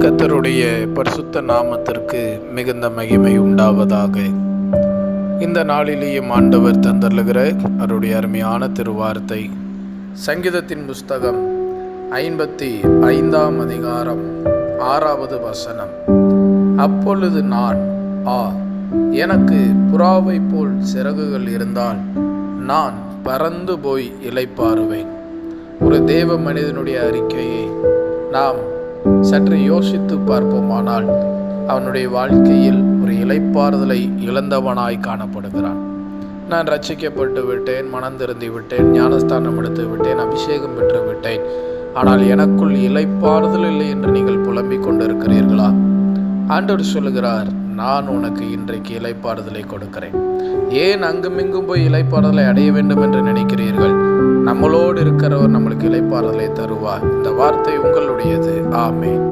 கர்த்தருடைய பரிசுத்த நாமத்திற்கு மிகுந்த மகிமை உண்டாவதாக. இந்த நாளிலேயும் ஆண்டவர் தந்தருளுகிற அவருடைய அருமையான திருவார்த்தை சங்கீதத்தின் புஸ்தகம் 55ஆம் அதிகாரம் 6வது வசனம். அப்பொழுது நான், எனக்கு புறாவை போல் சிறகுகள் இருந்தால் நான் பறந்து போய் இளைப்பாறுவேன். ஒரு தேவ மனிதனுடைய அறிக்கையை நாம் சற்று யோசித்து பார்ப்போமானால் அவனுடைய வாழ்க்கையில் ஒரு இளைப்பாறுதலை இழந்தவனாய் காணப்படுகிறான். நான் ரட்சிக்கப்பட்டு விட்டேன், மனம் திருந்தி விட்டேன், ஞானஸ்தானம் எடுத்து விட்டேன், அபிஷேகம் பெற்று விட்டேன், ஆனால் எனக்குள் இளைப்பாறுதல் இல்லை என்று நீங்கள் புலம்பிக் கொண்டிருக்கிறீர்களா? ஆண்டவர் சொல்லுகிறார், நான் உனக்கு இன்றைக்கு இளைப்பாறுதலை கொடுக்கிறேன். ஏன் அங்குமிங்கும் போய் இளைப்பாறுதலை அடைய வேண்டும் என்று நினைக்கிறீர்கள்? நம்மளோடு இருக்கிறவர் நம்மளுக்கு இளைப்பாறுதலை தருவார். இந்த வார்த்தை உங்களுடையது. ஆமென்.